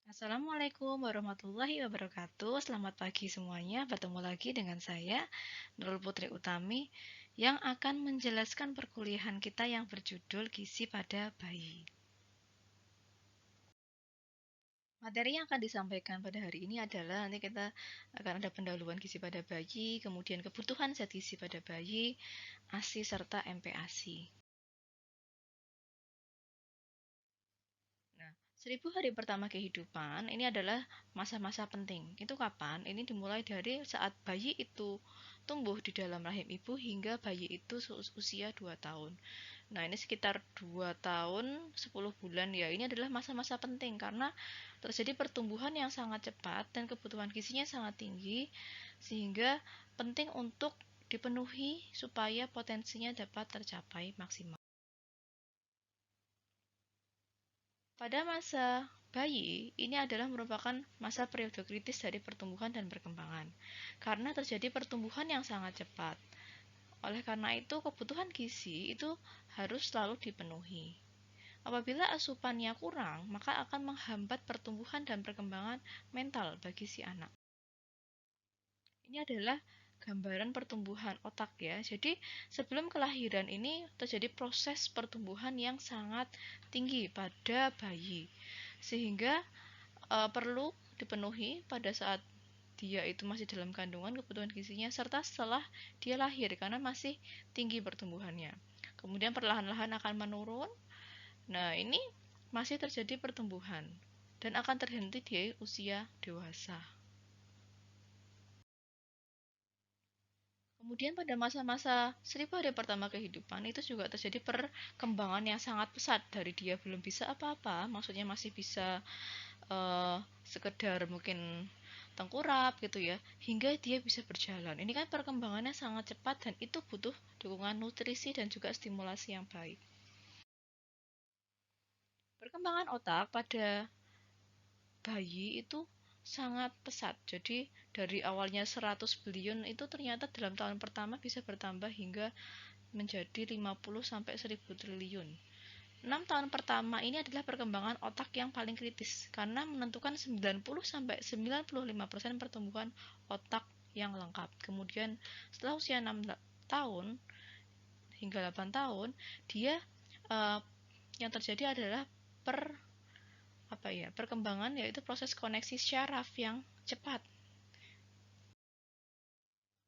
Assalamualaikum warahmatullahi wabarakatuh. Selamat pagi semuanya. Bertemu lagi dengan saya, Nurul Putri Utami, yang akan menjelaskan perkuliahan kita yang berjudul Gizi pada Bayi. Materi yang akan disampaikan pada hari ini adalah nanti kita akan ada pendahuluan gizi pada bayi, kemudian kebutuhan zat gizi pada bayi, ASI serta MPASI. Nah, 1000 hari pertama kehidupan ini adalah masa-masa penting. Itu kapan? Ini dimulai dari saat bayi itu tumbuh di dalam rahim ibu hingga bayi itu usia 2 tahun. Nah, ini sekitar 2 tahun 10 bulan ya. Ini adalah masa-masa penting karena terjadi pertumbuhan yang sangat cepat dan kebutuhan gizinya sangat tinggi sehingga penting untuk dipenuhi supaya potensinya dapat tercapai maksimal. Pada masa bayi, ini adalah merupakan masa periode kritis dari pertumbuhan dan perkembangan, karena terjadi pertumbuhan yang sangat cepat. Oleh karena itu, kebutuhan gizi itu harus selalu dipenuhi. Apabila asupannya kurang, maka akan menghambat pertumbuhan dan perkembangan mental bagi si anak. Ini adalah gambaran pertumbuhan otak ya. Jadi sebelum kelahiran ini terjadi proses pertumbuhan yang sangat tinggi pada bayi. Sehingga perlu dipenuhi pada saat dia itu masih dalam kandungan kebutuhan gizinya serta setelah dia lahir karena masih tinggi pertumbuhannya. Kemudian perlahan-lahan akan menurun. Nah, ini masih terjadi pertumbuhan dan akan terhenti di usia dewasa. Kemudian pada masa-masa 1000 hari pertama kehidupan itu juga terjadi perkembangan yang sangat pesat dari dia belum bisa apa-apa, maksudnya masih bisa sekedar mungkin tengkurap gitu ya, hingga dia bisa berjalan. Ini kan perkembangannya sangat cepat dan itu butuh dukungan nutrisi dan juga stimulasi yang baik. Perkembangan otak pada bayi itu sangat pesat. Jadi dari awalnya 100 billion itu ternyata dalam tahun pertama bisa bertambah hingga menjadi 50 sampai 1000 triliun. 6 tahun pertama ini adalah perkembangan otak yang paling kritis karena menentukan 90 sampai 95% pertumbuhan otak yang lengkap. Kemudian setelah usia 6 tahun hingga 8 tahun, dia uh, yang terjadi adalah perkembangan yaitu proses koneksi syaraf yang cepat.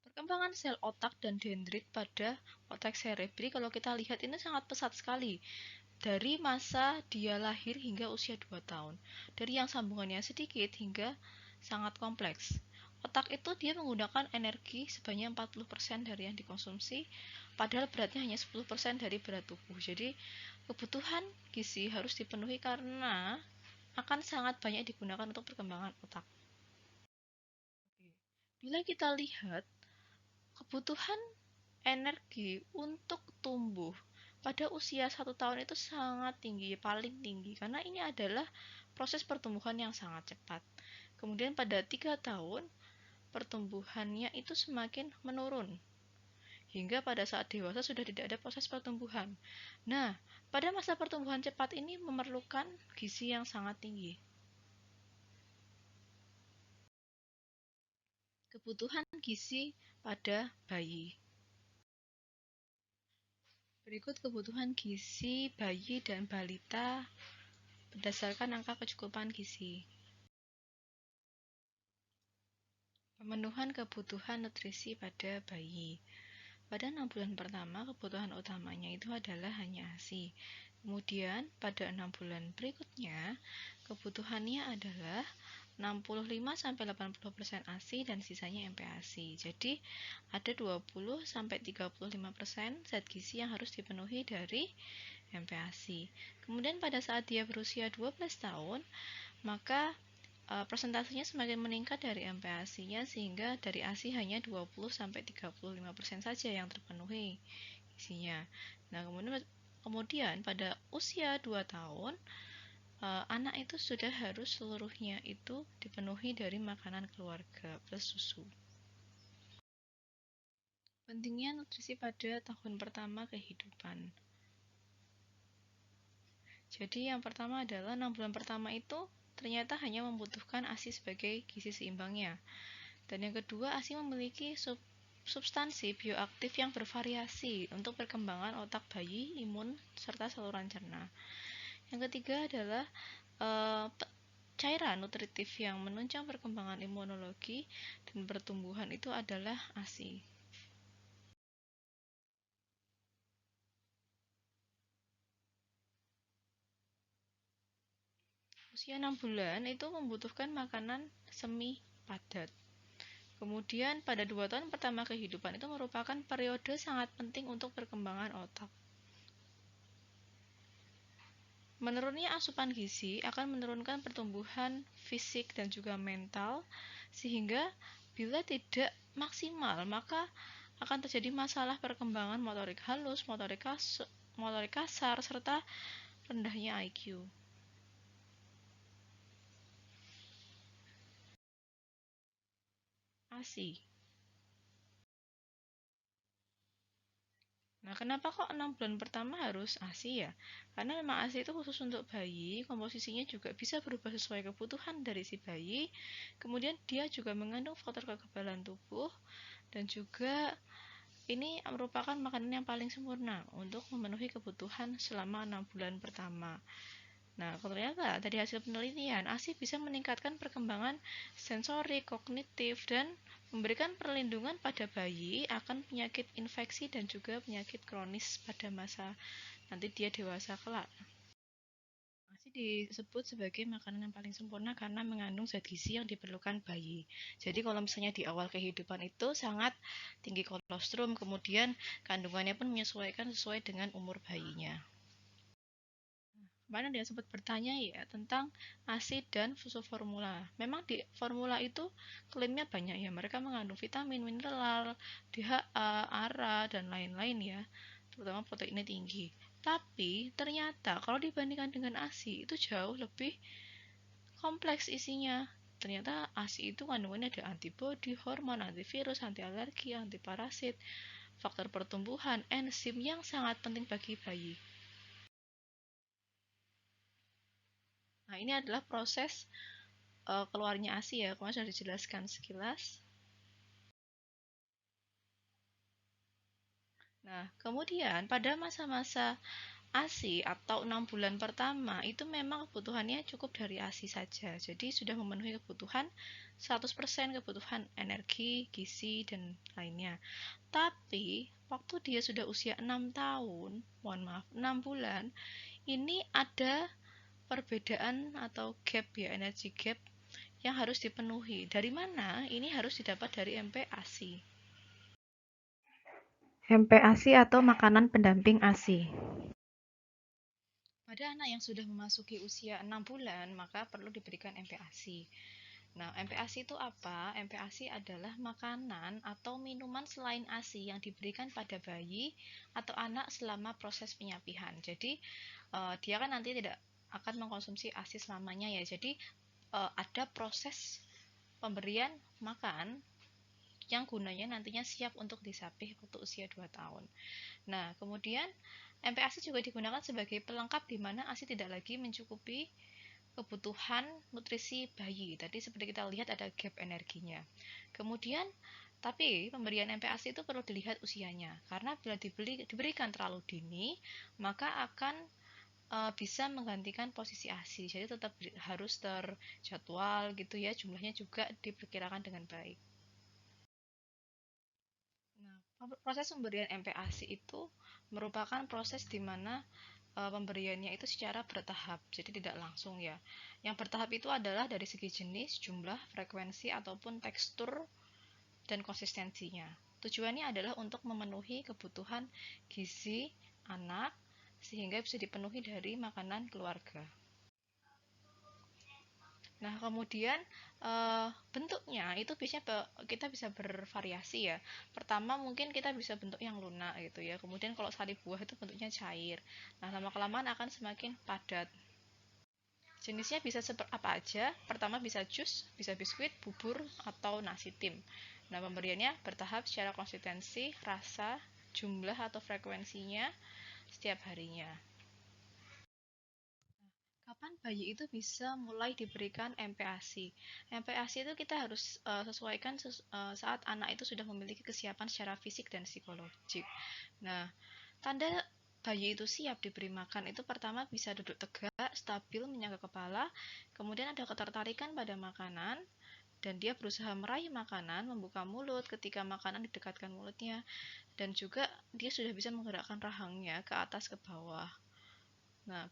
Perkembangan sel otak dan dendrit pada otak cerebri kalau kita lihat ini sangat pesat sekali. Dari masa dia lahir hingga usia 2 tahun. Dari yang sambungannya sedikit hingga sangat kompleks. Otak itu dia menggunakan energi sebanyak 40% dari yang dikonsumsi, padahal beratnya hanya 10% dari berat tubuh. Jadi kebutuhan gizi harus dipenuhi karena akan sangat banyak digunakan untuk perkembangan otak. Bila kita lihat kebutuhan energi untuk tumbuh pada usia 1 tahun itu sangat tinggi, paling tinggi, karena ini adalah proses pertumbuhan yang sangat cepat. Kemudian pada 3 tahun, pertumbuhannya itu semakin menurun, hingga pada saat dewasa sudah tidak ada proses pertumbuhan. Nah, pada masa pertumbuhan cepat ini memerlukan gizi yang sangat tinggi. Kebutuhan gizi pada bayi. Berikut kebutuhan gizi bayi dan balita berdasarkan angka kecukupan gizi. Pemenuhan kebutuhan nutrisi pada bayi. Pada 6 bulan pertama, kebutuhan utamanya itu adalah hanya ASI. Kemudian, pada 6 bulan berikutnya, kebutuhannya adalah 65-80% ASI dan sisanya MPASI. Jadi, ada 20-35% zat gizi yang harus dipenuhi dari MPASI. Kemudian pada saat dia berusia 12 tahun, maka persentasenya semakin meningkat dari MPASI-nya sehingga dari ASI hanya 20-35% saja yang terpenuhi isinya. Nah, kemudian pada usia 2 tahun anak itu sudah harus seluruhnya itu dipenuhi dari makanan keluarga plus susu. Pentingnya nutrisi pada tahun pertama kehidupan. Jadi yang pertama adalah 6 bulan pertama itu ternyata hanya membutuhkan ASI sebagai gizi seimbangnya. Dan yang kedua, ASI memiliki substansi bioaktif yang bervariasi untuk perkembangan otak bayi, imun, serta saluran cerna. Yang ketiga adalah cairan nutritif yang menunjang perkembangan imunologi dan pertumbuhan itu adalah ASI. Usia 6 bulan itu membutuhkan makanan semi padat. Kemudian pada 2 tahun pertama kehidupan itu merupakan periode sangat penting untuk perkembangan otak. Menurunnya asupan gizi akan menurunkan pertumbuhan fisik dan juga mental, sehingga bila tidak maksimal maka akan terjadi masalah perkembangan motorik halus, motorik kasar, serta rendahnya IQ. ASI. Nah, kenapa kok 6 bulan pertama harus ASI ya? Karena memang ASI itu khusus untuk bayi, komposisinya juga bisa berubah sesuai kebutuhan dari si bayi. Kemudian dia juga mengandung faktor kekebalan tubuh dan juga ini merupakan makanan yang paling sempurna untuk memenuhi kebutuhan selama 6 bulan pertama. Nah, ternyata dari hasil penelitian, ASI bisa meningkatkan perkembangan sensori, kognitif, dan memberikan perlindungan pada bayi akan penyakit infeksi dan juga penyakit kronis pada masa nanti dia dewasa kelak. ASI disebut sebagai makanan yang paling sempurna karena mengandung zat gizi yang diperlukan bayi. Jadi kalau misalnya di awal kehidupan itu sangat tinggi kolostrum, kemudian kandungannya pun menyesuaikan sesuai dengan umur bayinya. Kemarin dia sempat bertanya ya tentang ASI dan susu formula. Memang di formula itu klaimnya banyak ya, mereka mengandung vitamin, mineral, DHA, ARA, dan lain-lain ya, terutama proteinnya tinggi. Tapi ternyata kalau dibandingkan dengan ASI itu jauh lebih kompleks isinya. Ternyata ASI itu kandungannya ada antibodi, hormon, antivirus, anti alergi, anti parasit, faktor pertumbuhan, enzim yang sangat penting bagi bayi. Nah, ini adalah proses keluarnya ASI ya, kemarin sudah dijelaskan sekilas. Nah, kemudian pada masa-masa ASI atau 6 bulan pertama itu memang kebutuhannya cukup dari ASI saja. Jadi sudah memenuhi kebutuhan 100% kebutuhan energi, gizi, dan lainnya. Tapi waktu dia sudah usia 6 tahun, mohon maaf, 6 bulan, ini ada perbedaan atau gap ya, energi gap yang harus dipenuhi. Dari mana? Ini harus didapat dari MPASI. MPASI atau makanan pendamping ASI. Pada anak yang sudah memasuki usia 6 bulan, maka perlu diberikan MPASI. Nah, MPASI itu apa? MPASI adalah makanan atau minuman selain ASI yang diberikan pada bayi atau anak selama proses penyapihan. Jadi, dia kan nanti tidak akan mengkonsumsi ASI selamanya ya. Jadi, ada proses pemberian makan yang gunanya nantinya siap untuk disapih waktu usia 2 tahun. Nah, kemudian MPASI juga digunakan sebagai pelengkap di mana ASI tidak lagi mencukupi kebutuhan nutrisi bayi. Tadi seperti kita lihat ada gap energinya. Kemudian tapi pemberian MPASI itu perlu dilihat usianya, karena bila diberikan terlalu dini, maka akan bisa menggantikan posisi ASI. Jadi tetap harus terjadwal gitu ya, jumlahnya juga diperkirakan dengan baik. Nah, proses pemberian MPASI itu merupakan proses di mana pemberiannya itu secara bertahap, jadi tidak langsung ya. Yang bertahap itu adalah dari segi jenis, jumlah, frekuensi, ataupun tekstur dan konsistensinya. Tujuannya adalah untuk memenuhi kebutuhan gizi anak sehingga bisa dipenuhi dari makanan keluarga. Nah, kemudian bentuknya itu biasanya kita bisa bervariasi ya. Pertama mungkin kita bisa bentuk yang lunak gitu ya. Kemudian kalau sari buah itu bentuknya cair. Nah, lama-kelamaan akan semakin padat. Jenisnya bisa seperti apa aja. Pertama bisa jus, bisa biskuit, bubur, atau nasi tim. Nah, pemberiannya bertahap secara konsistensi, rasa, jumlah atau frekuensinya setiap harinya. Kapan bayi itu bisa mulai diberikan MPASI? MPASI itu kita harus sesuaikan saat anak itu sudah memiliki kesiapan secara fisik dan psikologik. Nah, tanda bayi itu siap diberi makan itu pertama bisa duduk tegak, stabil, menyangga kepala, kemudian ada ketertarikan pada makanan, dan dia berusaha meraih makanan, membuka mulut ketika makanan didekatkan mulutnya, dan juga dia sudah bisa menggerakkan rahangnya ke atas ke bawah. Nah,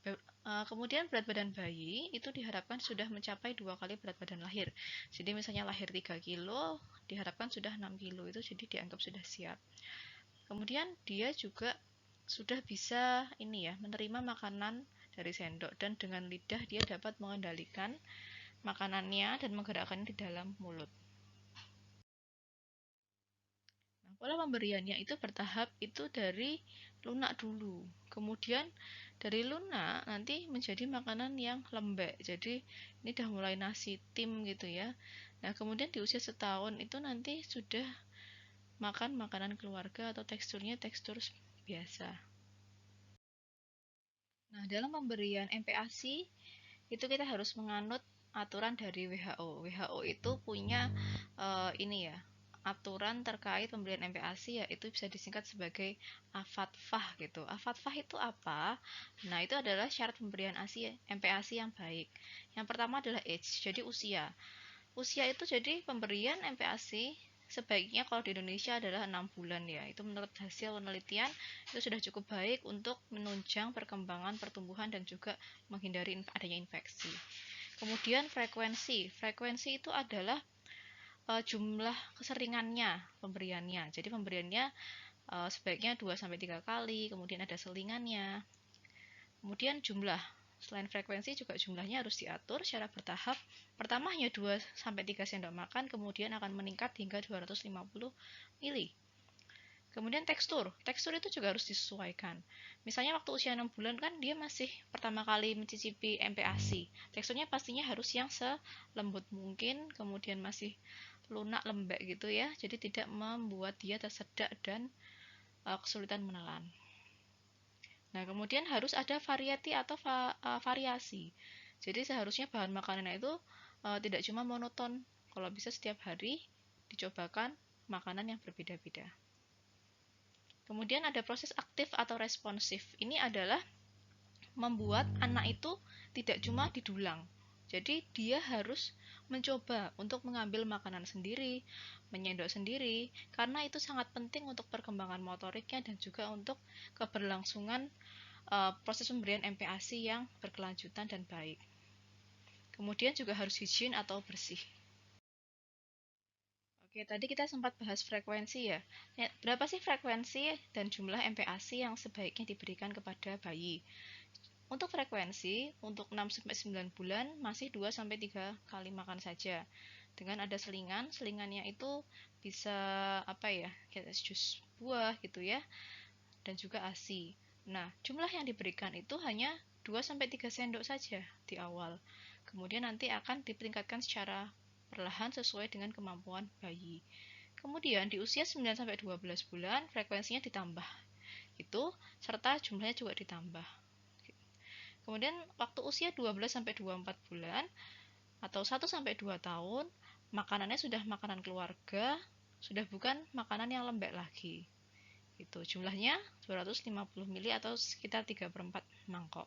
kemudian berat badan bayi itu diharapkan sudah mencapai 2 kali berat badan lahir. Jadi misalnya lahir 3 kilo, diharapkan sudah 6 kilo, itu jadi dianggap sudah siap. Kemudian dia juga sudah bisa menerima makanan dari sendok, dan dengan lidah dia dapat mengendalikan makanannya dan menggerakkannya di dalam mulut. Pola pemberiannya itu bertahap, itu dari lunak dulu, kemudian dari lunak nanti menjadi makanan yang lembek, jadi ini udah mulai nasi tim gitu ya. Nah, kemudian di usia setahun itu nanti sudah makan makanan keluarga atau teksturnya tekstur biasa. Nah, dalam pemberian MPASI itu kita harus menganut aturan dari WHO. WHO itu punya aturan terkait pemberian MPASI, yaitu bisa disingkat sebagai AFATFAH gitu. AFATFAH itu apa? Nah, itu adalah syarat pemberian MPASI yang baik. Yang pertama adalah age, jadi usia. Usia itu jadi pemberian MPASI sebaiknya kalau di Indonesia adalah 6 bulan ya. Itu menurut hasil penelitian itu sudah cukup baik untuk menunjang perkembangan pertumbuhan dan juga menghindari adanya infeksi. Kemudian frekuensi. Frekuensi itu adalah jumlah keseringannya pemberiannya. Jadi pemberiannya sebaiknya 2-3 kali, kemudian ada selingannya. Kemudian jumlah. Selain frekuensi juga jumlahnya harus diatur secara bertahap. Pertama hanya 2-3 sendok makan, kemudian akan meningkat hingga 250 ml. Kemudian tekstur itu juga harus disesuaikan. Misalnya waktu usia 6 bulan kan dia masih pertama kali mencicipi MPASI. Teksturnya pastinya harus yang selembut mungkin, kemudian masih lunak lembek gitu ya. Jadi tidak membuat dia tersedak dan kesulitan menelan. Nah, kemudian harus ada variety atau variasi. Jadi seharusnya bahan makanannya itu tidak cuma monoton. Kalau bisa setiap hari dicobakan makanan yang berbeda-beda. Kemudian ada proses aktif atau responsif. Ini adalah membuat anak itu tidak cuma didulang. Jadi dia harus mencoba untuk mengambil makanan sendiri, menyendok sendiri, karena itu sangat penting untuk perkembangan motoriknya dan juga untuk keberlangsungan proses pemberian MPASI yang berkelanjutan dan baik. Kemudian juga harus higien atau bersih. Oke, tadi kita sempat bahas frekuensi ya. Berapa sih frekuensi dan jumlah MPASI yang sebaiknya diberikan kepada bayi? Untuk frekuensi, untuk 6-9 bulan masih 2-3 kali makan saja. Dengan ada selingan, selingannya itu bisa kayak jus buah gitu ya. Dan juga ASI. Nah, jumlah yang diberikan itu hanya 2-3 sendok saja di awal. Kemudian nanti akan ditingkatkan secara perlahan sesuai dengan kemampuan bayi. Kemudian di usia 9-12 bulan frekuensinya ditambah. Itu serta jumlahnya juga ditambah. Kemudian waktu usia 12-24 bulan atau 1-2 tahun, makanannya sudah makanan keluarga, sudah bukan makanan yang lembek lagi. Itu jumlahnya 250 ml atau sekitar 3/4 mangkok.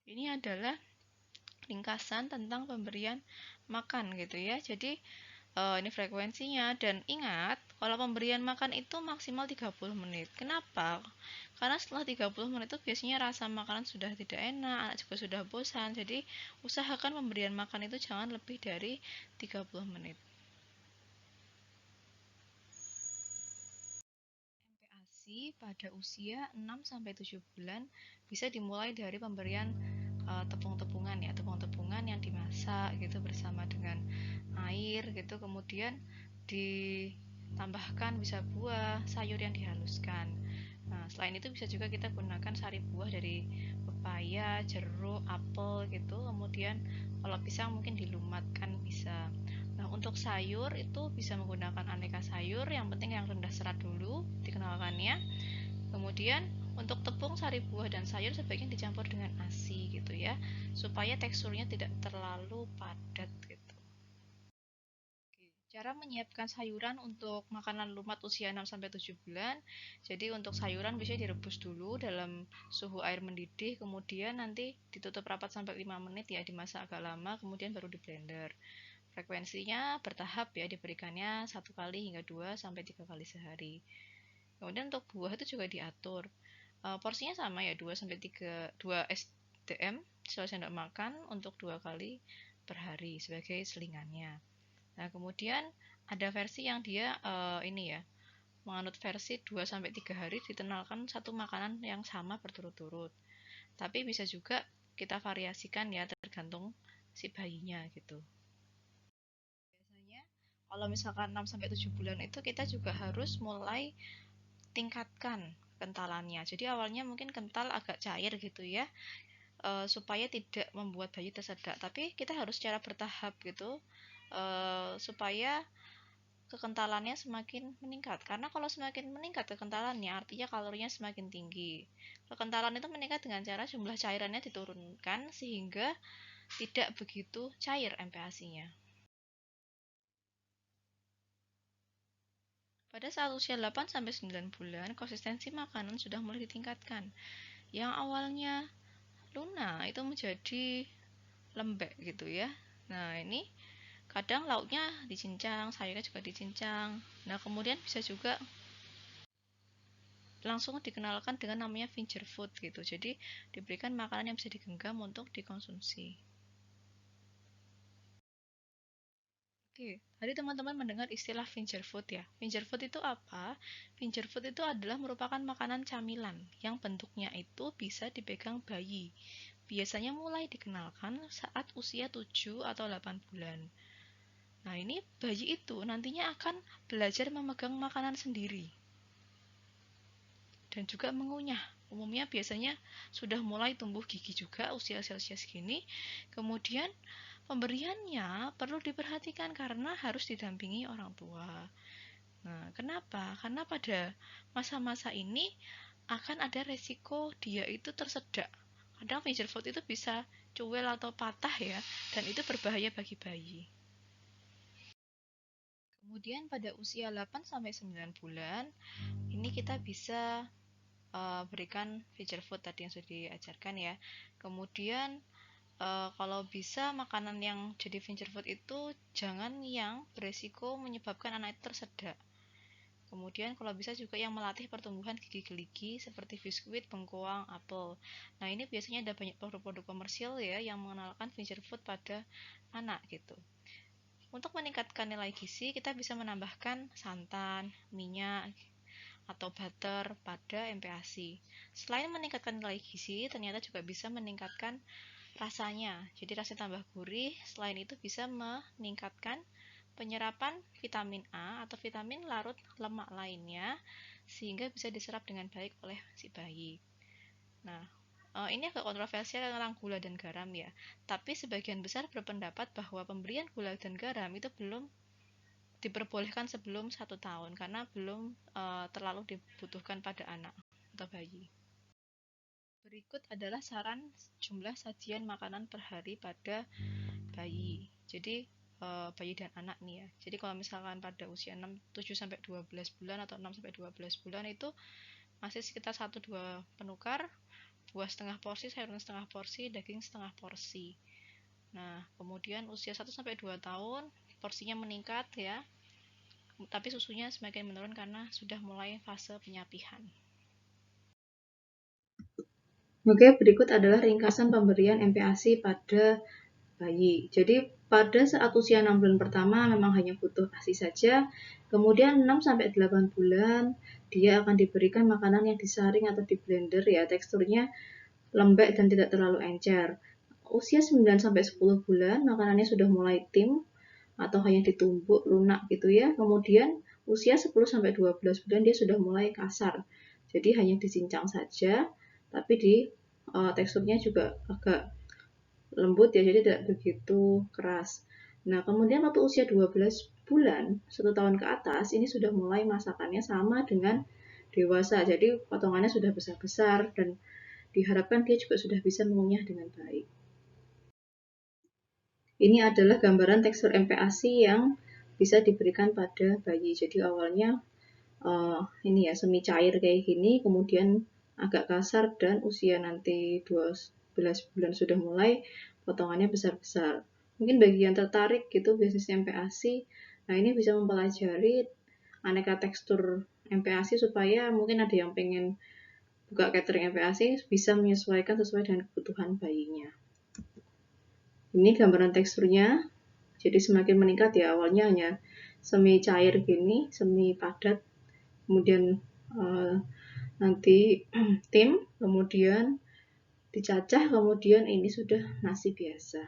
Ini adalah ringkasan tentang pemberian makan gitu ya. Jadi ini frekuensinya, dan ingat kalau pemberian makan itu maksimal 30 menit. Kenapa? Karena setelah 30 menit itu biasanya rasa makanan sudah tidak enak, anak juga sudah bosan. Jadi usahakan pemberian makan itu jangan lebih dari 30 menit. MPASI pada usia 6-7 bulan bisa dimulai dari pemberian tepung-tepungan ya, tepung-tepungan yang dimasak gitu bersama dengan air gitu, kemudian ditambahkan bisa buah, sayur yang dihaluskan. Nah, selain itu bisa juga kita gunakan sari buah dari pepaya, jeruk, apel gitu. Kemudian kalau pisang mungkin dilumatkan bisa. Nah, untuk sayur itu bisa menggunakan aneka sayur, yang penting yang rendah serat dulu dikenalkannya. Kemudian Untuk tepung, sari buah, dan sayur sebaiknya dicampur dengan ASI gitu ya, supaya teksturnya tidak terlalu padat gitu. Cara menyiapkan sayuran untuk makanan lumat usia 6-7 bulan. Jadi untuk sayuran bisa direbus dulu dalam suhu air mendidih, kemudian nanti ditutup rapat sampai 5 menit ya, dimasak agak lama, kemudian baru di blender. Frekuensinya bertahap ya, diberikannya 1 kali hingga 2-3 kali sehari. Kemudian untuk buah itu juga diatur. Porsinya sama ya, 2 SDM sesuai sendok makan untuk 2 kali per hari sebagai selingannya. Nah, kemudian ada versi yang dia ini ya, menganut versi 2-3 hari ditenalkan satu makanan yang sama berturut-turut. Tapi bisa juga kita variasikan ya, tergantung si bayinya gitu. Biasanya kalau misalkan 6-7 bulan itu kita juga harus mulai tingkatkan kentalannya. Jadi awalnya mungkin kental agak cair gitu ya, supaya tidak membuat bayi tersedak. Tapi kita harus secara bertahap gitu, supaya kekentalannya semakin meningkat. Karena kalau semakin meningkat kekentalannya, artinya kalorinya semakin tinggi. Kekentalan itu meningkat dengan cara jumlah cairannya diturunkan sehingga tidak begitu cair MPASI-nya. Pada saat usia 8-9 bulan, konsistensi makanan sudah mulai ditingkatkan. Yang awalnya lunak itu menjadi lembek gitu ya. Nah, ini kadang lauknya dicincang, sayurnya juga dicincang. Nah, kemudian bisa juga langsung dikenalkan dengan namanya finger food gitu. Jadi diberikan makanan yang bisa digenggam untuk dikonsumsi. Oke, tadi teman-teman mendengar istilah finger food ya. Finger food itu apa? Finger food itu adalah merupakan makanan camilan yang bentuknya itu bisa dipegang bayi. Biasanya mulai dikenalkan saat usia 7 atau 8 bulan. Nah, ini bayi itu nantinya akan belajar memegang makanan sendiri dan juga mengunyah. Umumnya biasanya sudah mulai tumbuh gigi juga usia-usia segini. Kemudian pemberiannya perlu diperhatikan karena harus didampingi orang tua. Nah, kenapa? Karena pada masa-masa ini akan ada resiko dia itu tersedak. Kadang finger food itu bisa cuel atau patah ya, dan itu berbahaya bagi bayi. Kemudian pada usia 8-9 bulan, ini kita bisa berikan finger food tadi yang sudah diajarkan ya. Kemudian kalau bisa makanan yang jadi finger food itu jangan yang beresiko menyebabkan anak itu tersedak. Kemudian kalau bisa juga yang melatih pertumbuhan gigi geligi seperti biskuit, bengkoang, apel. Nah, ini biasanya ada banyak produk-produk komersial ya yang mengenalkan finger food pada anak gitu. Untuk meningkatkan nilai gizi, kita bisa menambahkan santan, minyak, atau butter pada MPASI. Selain meningkatkan nilai gizi, ternyata juga bisa meningkatkan rasanya. Jadi rasanya tambah gurih. Selain itu bisa meningkatkan penyerapan vitamin A atau vitamin larut lemak lainnya sehingga bisa diserap dengan baik oleh si bayi. Nah, ini agak kontroversial tentang gula dan garam ya. Tapi sebagian besar berpendapat bahwa pemberian gula dan garam itu belum diperbolehkan sebelum 1 tahun karena belum terlalu dibutuhkan pada anak atau bayi. Berikut adalah saran jumlah sajian makanan per hari pada bayi. Jadi bayi dan anak nih ya. Jadi kalau misalkan pada usia 7-12 bulan atau 6-12 bulan itu masih sekitar 1-2 penukar, buah setengah porsi, sayuran setengah porsi, daging setengah porsi. Nah, kemudian usia 1-2 tahun porsinya meningkat ya, tapi susunya semakin menurun karena sudah mulai fase penyapihan. Oke, berikut adalah ringkasan pemberian MPASI pada bayi. Jadi pada saat usia 6 bulan pertama memang hanya butuh ASI saja. Kemudian 6-8 bulan dia akan diberikan makanan yang disaring atau di blender ya, teksturnya lembek dan tidak terlalu encer. Usia 9-10 bulan makanannya sudah mulai tim atau hanya ditumbuk lunak gitu ya. Kemudian usia 10-12 bulan dia sudah mulai kasar. Jadi hanya dicincang saja, tapi di teksturnya juga agak lembut ya, jadi tidak begitu keras. Nah, kemudian waktu usia 12 bulan, 1 tahun ke atas, ini sudah mulai masakannya sama dengan dewasa. Jadi potongannya sudah besar-besar dan diharapkan dia juga sudah bisa mengunyah dengan baik. Ini adalah gambaran tekstur MPASI yang bisa diberikan pada bayi. Jadi awalnya ini ya semi cair kayak gini, kemudian agak kasar, dan usia nanti 12 bulan sudah mulai potongannya besar-besar. Mungkin bagi yang tertarik gitu bisnis MPASI, nah ini bisa mempelajari aneka tekstur MPASI supaya mungkin ada yang pengen buka catering MPASI bisa menyesuaikan sesuai dengan kebutuhan bayinya. Ini gambaran teksturnya, jadi semakin meningkat ya, awalnya hanya semi cair gini, semi padat, kemudian nanti tim, kemudian dicacah, kemudian ini sudah nasi biasa.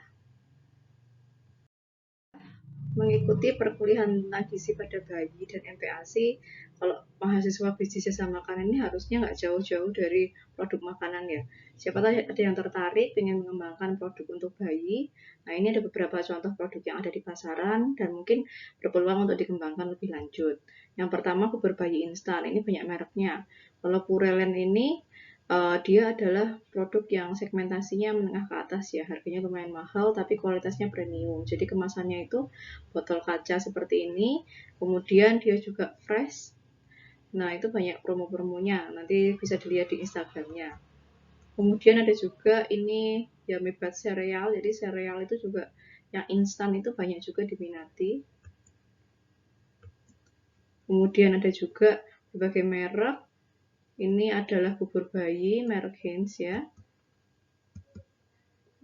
Mengikuti perkuliahan tentang gizi pada bayi dan MPASI, kalau mahasiswa bisnis jasa makanan ini harusnya nggak jauh-jauh dari produk makanan ya. Siapa tahu ada yang tertarik ingin mengembangkan produk untuk bayi. Nah, ini ada beberapa contoh produk yang ada di pasaran dan mungkin berpeluang untuk dikembangkan lebih lanjut. Yang pertama, bubur bayi instan. Ini banyak mereknya. Kalau Purellen ini dia adalah produk yang segmentasinya menengah ke atas ya, harganya lumayan mahal tapi kualitasnya premium. Jadi kemasannya itu botol kaca seperti ini, kemudian dia juga fresh. Nah, itu banyak promo-promonya, nanti bisa dilihat di Instagramnya. Kemudian ada juga ini Yummy Bud sereal, jadi sereal itu juga yang instan itu banyak juga diminati. Kemudian ada juga berbagai merek. Ini adalah bubur bayi merek Heinz ya.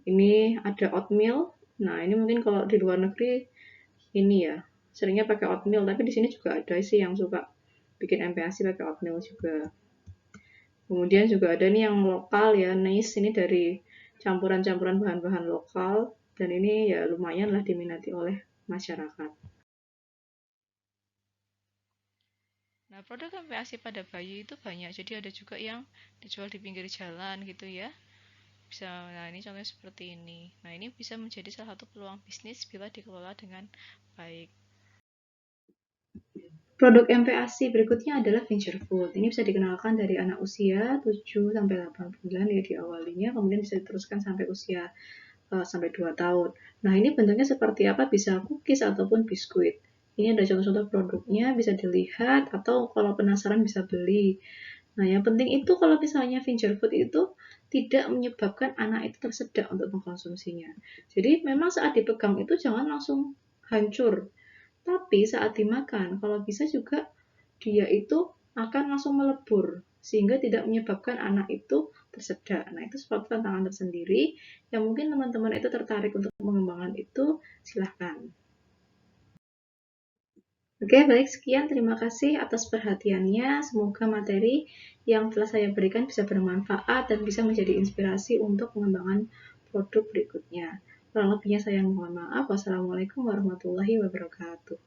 Ini ada oatmeal. Nah, ini mungkin kalau di luar negeri ini ya, seringnya pakai oatmeal, tapi di sini juga ada sih yang suka bikin MPASI pakai oatmeal juga. Kemudian juga ada nih yang lokal ya, nice, ini dari campuran-campuran bahan-bahan lokal, dan ini ya lumayan lah diminati oleh masyarakat. Nah, produk MPASI pada bayi itu banyak, jadi ada juga yang dijual di pinggir jalan gitu ya. Nah ini contohnya seperti ini. Nah, ini bisa menjadi salah satu peluang bisnis bila dikelola dengan baik. Produk MPASI berikutnya adalah venture food. Ini bisa dikenalkan dari anak usia 7-8 bulan ya diawalinya, kemudian bisa diteruskan sampai usia sampai 2 tahun. Nah, ini bentuknya seperti apa? Bisa cookies ataupun biskuit. Ini ada contoh-contoh produknya, bisa dilihat, atau kalau penasaran bisa beli. Nah, yang penting itu kalau misalnya venture food itu tidak menyebabkan anak itu tersedak untuk mengkonsumsinya. Jadi memang saat dipegang itu jangan langsung hancur. Tapi saat dimakan, kalau bisa juga dia itu akan langsung melebur sehingga tidak menyebabkan anak itu tersedak. Nah, itu suatu tantangan tersendiri yang mungkin teman-teman itu tertarik untuk mengembangkan itu, silahkan. Oke, baik, sekian. Terima kasih atas perhatiannya. Semoga materi yang telah saya berikan bisa bermanfaat dan bisa menjadi inspirasi untuk pengembangan produk berikutnya. Kurang lebihnya saya mohon maaf. Wassalamualaikum warahmatullahi wabarakatuh.